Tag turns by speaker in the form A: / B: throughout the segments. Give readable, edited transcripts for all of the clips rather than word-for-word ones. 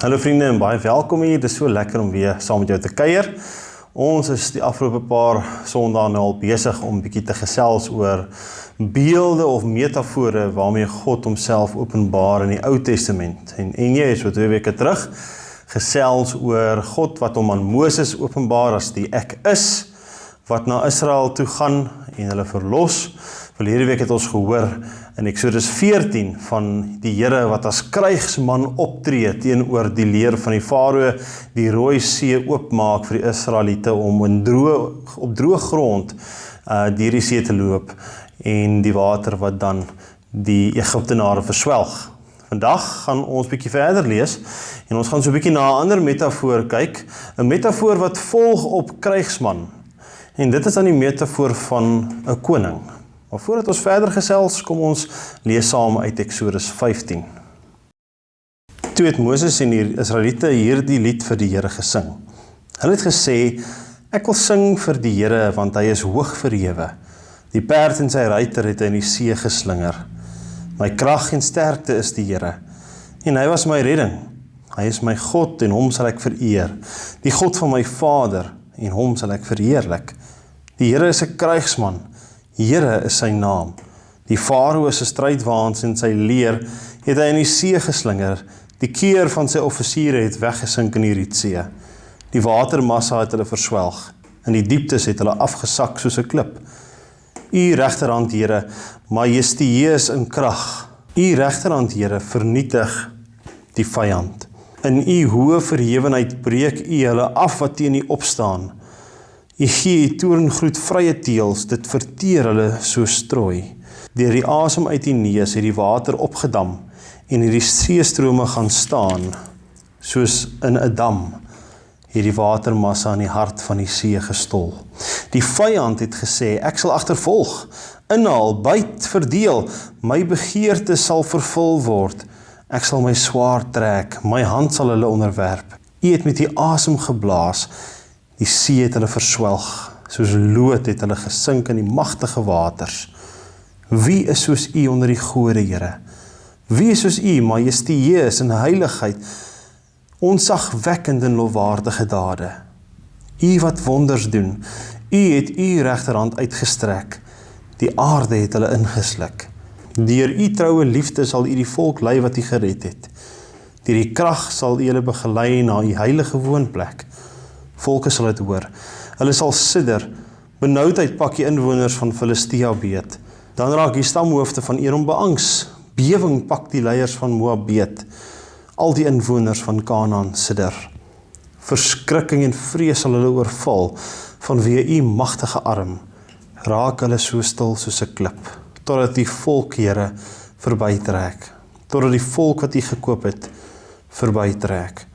A: Hallo vriende en baie welkom hier, dit is so lekker om weer saam met jou te kuier. Ons is die afgelope paar sondae nou al besig om bietjie te gesels oor beelde of metafore waarmee God homself openbaar in die Ou Testament. En jy het so 2 weke terug gesels oor God wat hom aan Moses openbaar as die ek is, wat na Israel toe gaan en hulle verlos. Verlede week het ons gehoor in Eksodus 14 van die Here wat as krygsman optree teenoor die leer van die Farao, die Rooi See oopmaak vir die Israeliete om op droë grond deur die see te loop en die water wat dan die Egiptenare verswelg. Vandag gaan ons bietjie verder lees en ons gaan so bietjie na 'n ander metafoor kyk, 'n metafoor wat volg op krygsman. En dit is dan die metafoor van 'n koning. Maar voordat ons verder gesels, kom ons lees saam uit Eksodus 15. Toe het Moses en die Israeliete hierdie lied vir die Here gesing. Hulle het gesê, ek wil sing vir die Here, want hy is hoog verhewe. Die perd en sy ruiter het hy in die see geslinger. My krag en sterkte is die Here, en hy was my redding. Hy is my God, en hom sal ek vereer. Die God van my Vader, en hom sal ek verheerlik. Die Here is 'n krygsman, Here is sy naam. Die Farao se strydwaans en sy leer het hy in die see geslinger. Die keer van sy offisiere het weggesink in die Rietsee. Die watermassa het hulle verswelg. In die dieptes het hulle afgesak soos 'n klip. U regterhand, Here, majestueus in krag. U regterhand, Here, vernietig die vyand. In u hoë verhewenheid breek u hulle af wat teen u opstaan. U gee u toorngloed vrye teels, dit verteer hulle so strooi. Deur die asem uit die neus het die water opgedam en hierdie seestrome gaan staan, soos in 'n dam, het die watermassa in die hart van die see gestol. Die vyand het gesê, ek sal agtervolg, inhaal, byt, verdeel, my begeerte sal vervul word. Ek sal my swaard trek, my hand sal hulle onderwerp. U het met die asem geblaas, die see het hulle verswelg, soos lood het hulle gesink in die magtige waters. Wie is soos u onder die gode, Here? Wie is soos u, majestueus in heiligheid, onsagwekkend in lofwaardige dade? U wat wonders doen, u het u regterhand uitgestrek, die aarde het hulle ingesluk. Deur u troue liefde sal u die volk lei wat u gered het. Deur die krag sal u hulle begelei na u heilige woonplek. Volke sal dit hoor. Hulle sal sidder. Benoudheid pak die inwoners van Filistia beet. Dan raak die stamhoofde van Edom beangs. Bewing pak die leiers van Moab beet. Al die inwoners van Kanaan sidder. Verskrikking en vrees sal hulle oorval vanweë u magtige arm. Raak hulle so stil soos 'n klip, totdat die volk, Here, verbytrek. Totdat die volk wat u gekoop het, verbytrek.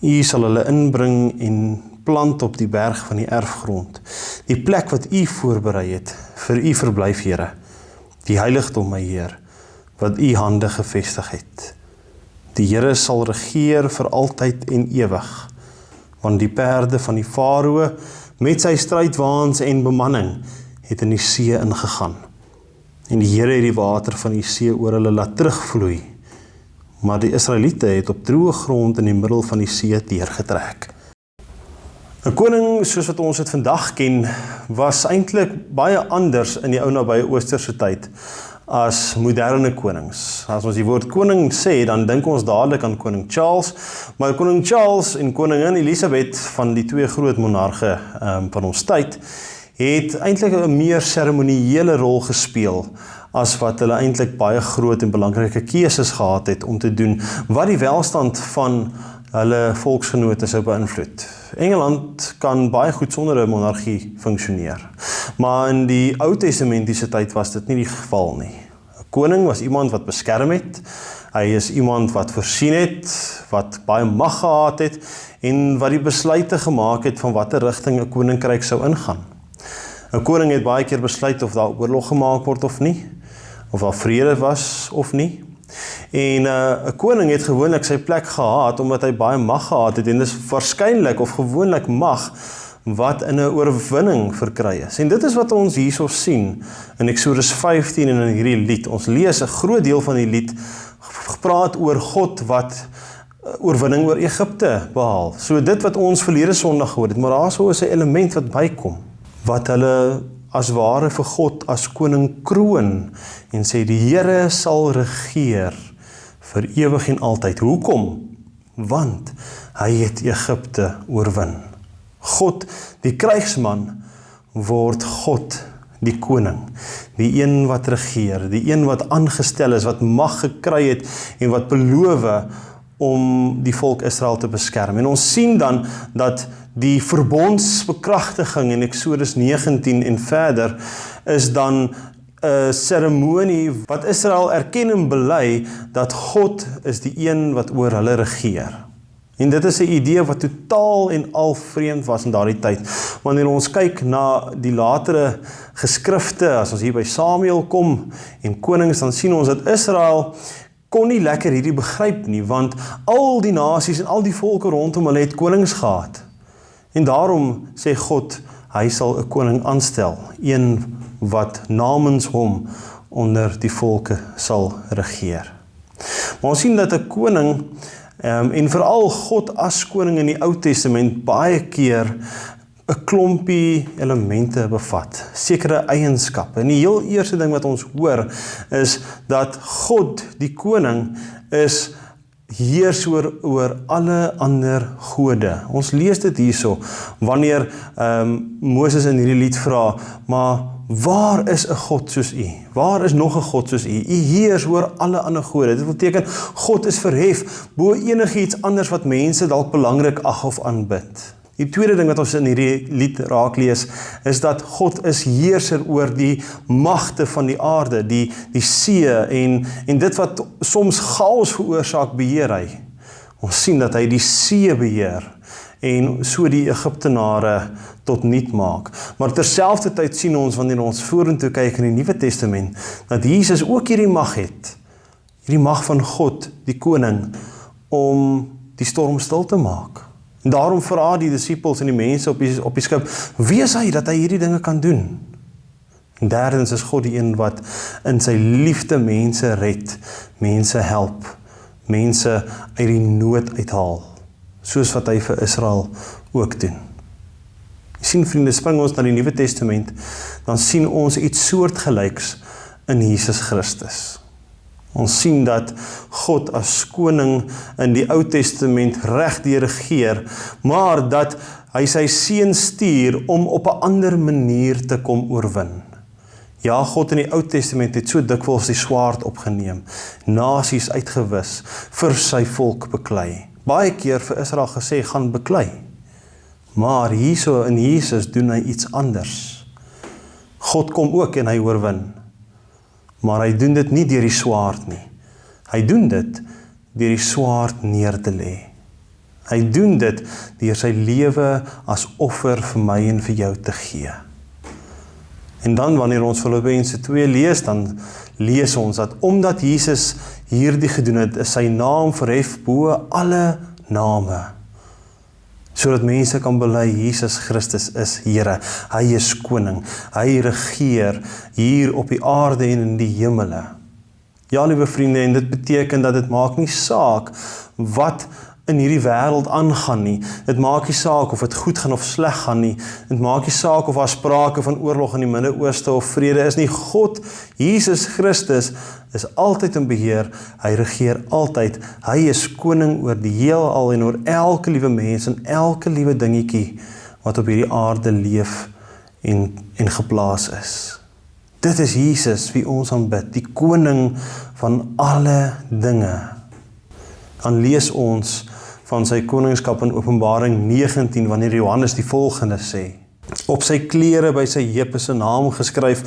A: U sal hulle inbring en plant op die berg van die erfgrond, die plek wat u voorberei het, vir u verblyf, Here, die heiligdom, my Heer, wat u hande gevestig het. Die Here sal regeer vir altyd en ewig, want die perde van die Farao, met sy strydwaans en bemanning, het in die see ingegaan. En die Here het die water van die see oor hulle laat terugvloei, maar die Israeliete het op droë grond in die middel van die see deurgetrek. 'n Koning soos wat ons dit vandag ken, was eintlik baie anders in die ou nabye Oosterse tyd as moderne konings. As ons die woord koning sê, dan dink ons dadelik aan koning Charles, maar koning Charles en koningin Elisabeth van die 2 groot monarge van ons tyd, het eintlik 'n meer seremoniële rol gespeel as wat hulle eintlik baie groot en belangrike keuses gehad het om te doen wat die welstand van hulle volksgenote sou beïnvloed. Engeland kan baie goed sonder 'n monargie funksioneer, maar in die Ou Testamentiese tyd was dit nie die geval nie. 'n Koning was iemand wat beskerm het, hy is iemand wat voorsien het, wat baie mag gehad het en wat die besluite gemaak het van watter rigting 'n koninkryk sou ingaan. 'n Koning het baie keer besluit of daar oorlog gemaak word of nie, of daar vrede was of nie. En 'n koning het gewoonlik sy plek gehad omdat hy baie mag gehad het en dis waarskynlik of gewoonlik mag wat in 'n oorwinning verkry is. En dit is wat ons hierso sien in Eksodus 15 en in hierdie lied. Ons lees 'n groot deel van die lied gepraat oor God wat oorwinning oor Egipte behaal. So dit wat ons verlede Sondag gehoor het, maar daar so is 'n element wat bykom, wat hulle as ware vir God as koning kroon en sê die Here sal regeer vir ewig en altyd. Hoekom? Want hy het Egipte oorwin. God, die krygsman, word God die koning, die een wat regeer, die een wat aangestel is, wat mag gekry het en wat beloof om die volk Israel te beskerm. En ons sien dan dat die verbondsbekragtiging in Exodus 19 en verder is dan 'n seremonie wat Israel erken en bely dat God is die een wat oor hulle regeer. En dit is 'n idee wat totaal en al vreemd was in daardie tyd. Wanneer ons kyk na die latere geskrifte, as ons hier by Samuel kom en konings, dan sien ons dat Israel kon nie lekker hierdie begryp nie, want al die nasies en al die volke rondom hulle het konings gehad. En daarom sê God, hy sal 'n koning aanstel, een wat namens hom onder die volke sal regeer. Maar ons sien dat 'n koning, en veral God as koning in die Ou Testament, baie keer 'n klompie elemente bevat, sekere eienskappe. En die heel eerste ding wat ons hoor, is dat God, die koning, is heers oor alle ander gode. Ons lees dit hierso, wanneer Moses in hierdie lied vra, maar waar is 'n God soos U? Waar is nog 'n God soos U? U heers oor alle ander gode. Dit beteken, God is verhef bo enigiets anders wat mense dalk belangrik ag of aanbid. Die tweede ding wat ons in hierdie lied raak lees, is dat God is heerser oor die magte van die aarde, die see, en dit wat soms chaos veroorsaak, beheer hy. Ons sien dat hy die see beheer, en so die Egiptenare tot niet maak. Maar terselfdertyd sien ons, wanneer ons vorentoe kyk in die Nuwe Testament, dat Jesus ook hierdie mag het, hierdie mag van God, die koning, om die storm stil te maak. En daarom vra die disippels en die mense op die skip, wie is hy dat hy hierdie dinge kan doen? En derdens is God die een wat in sy liefde mense red, mense help, mense uit die nood uithaal, soos wat hy vir Israel ook doen. Jy sien vriende, spring ons na die Nuwe Testament, dan sien ons iets soortgelyks in Jesus Christus. Ons sien dat God as koning in die Ou Testament regdeur regeer, maar dat hy sy seun stuur om op 'n ander manier te kom oorwin. Ja, God in die Ou Testament het so dikwels die swaard opgeneem, nasies uitgewis, vir sy volk beklei. Baie keer vir Israel gesê, gaan beklei. Maar hierso in Jesus doen hy iets anders. God kom ook en hy oorwin. Maar hy doen dit nie deur die swaard nie. Hy doen dit deur die swaard neer te lê. Hy doen dit deur sy lewe as offer vir my en vir jou te gee. En dan wanneer ons Filippense 2 lees, dan lees ons dat omdat Jesus hierdie gedoen het, is sy naam verhef bo alle name. Sodat mense kan bely, Jesus Christus is Here, hy is koning, hy regeer hier op die aarde en in die hemele. Ja, liewe vriende, en dit beteken dat dit maak nie saak wat in hierdie wêreld aangaan nie. Dit maak nie saak of dit goed gaan of sleg gaan nie. Dit maak nie saak of daar sprake van oorlog in die Midde-Ooste of vrede is nie. God, Jesus Christus, is altyd in beheer. Hy regeer altyd. Hy is koning oor die heelal en oor elke liewe mens en elke liewe dingetjie wat op hierdie aarde leef en geplaas is. Dit is Jesus wie ons aanbid, die koning van alle dinge. Dan lees ons van sy koningskap in Openbaring 19, wanneer Johannes die volgende sê. Op sy klere by sy heup is 'n naam geskryf,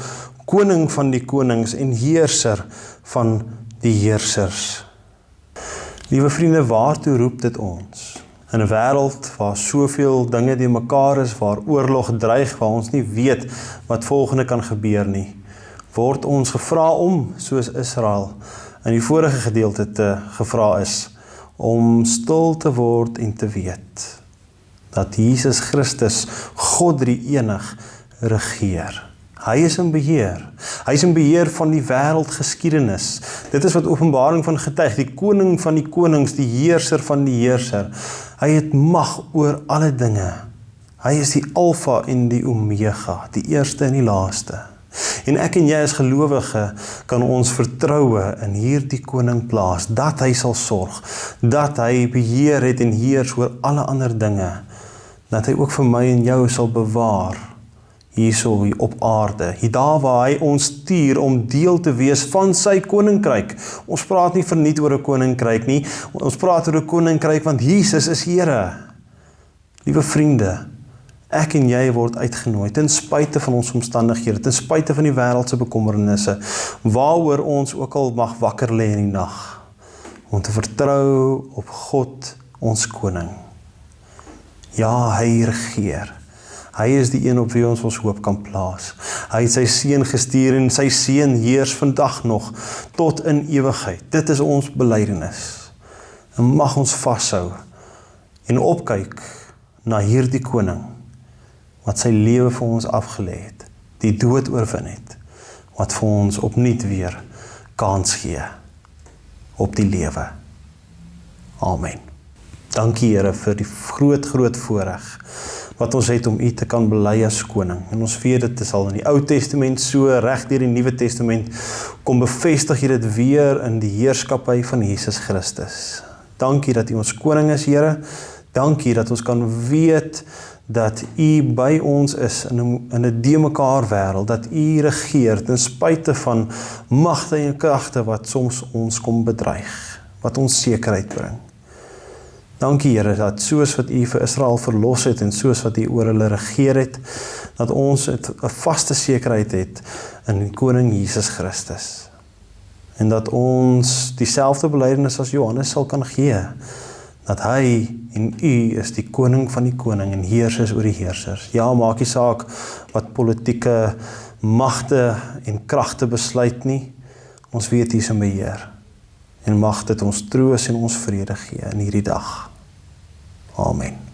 A: koning van die konings en heerser van die heersers. Liewe vriende, waartoe roep dit ons? In 'n wêreld waar soveel dinge die mekaar is, waar oorlog dreig, waar ons nie weet wat volgende kan gebeur nie, word ons gevra om, soos Israel in die vorige gedeelte te gevra is, om stil te word en te weet dat Jesus Christus, God drie enig, regeer. Hy is in beheer. Hy is in beheer van die wêreldgeskiedenis. Dit is wat Openbaring van getuig, die koning van die konings, die heerser van die heerser. Hy het mag oor alle dinge. Hy is die Alfa en die Omega, die eerste en die laaste. En ek en jy as gelowige kan ons vertroue in hierdie koning plaas, dat hy sal sorg, dat hy beheer het en heers oor alle ander dinge, dat hy ook vir my en jou sal bewaar, hierso op aarde, hier daar waar hy ons stuur om deel te wees van sy koninkryk. Ons praat nie verniet oor 'n koninkryk nie, ons praat oor 'n koninkryk want Jesus is Here. Liewe vriende, ek en jy word uitgenooi, ten spyte van ons omstandighede, ten spyte van die wêreldse bekommernisse, waaroor ons ook al mag wakker lê in die nag, om te vertrou op God, ons koning. Ja, hy regeer. Hy is die een op wie ons hoop kan plaas. Hy het sy seun gestuur en sy seun heers vandag nog tot in ewigheid. Dit is ons belydenis. En mag ons vashou en opkyk na hierdie koning wat sy lewe vir ons afgelê het, die dood oorwin het, wat vir ons opnuut weer kans gee op die lewe. Amen. Dankie Here vir die groot voorreg wat ons het om U te kan bely as koning. En ons weet dit is al in die Ou Testament so, reg deur die Nuwe Testament, kom bevestig jy dit weer in die heerskappy van Jesus Christus. Dankie dat U ons koning is, Here. Dankie dat ons kan weet dat U by ons is in 'n de-mekaar wêreld, dat U regeer ten spyte van magte en kragte wat soms ons kom bedreig, wat ons sekerheid bring. Dankie Here dat soos wat U vir Israel verlos het en soos wat U oor hulle regeer het, dat ons 'n vaste sekerheid het in die koning Jesus Christus. En dat ons dieselfde belydenis as Johannes sal kan gee, dat hy en U is die koning van die koning en heersers oor die heersers. Ja, maak nie saak wat politieke magte en kragte besluit nie, ons weet U is in beheer. En mag dit ons troos en ons vrede gee in hierdie dag. Amen.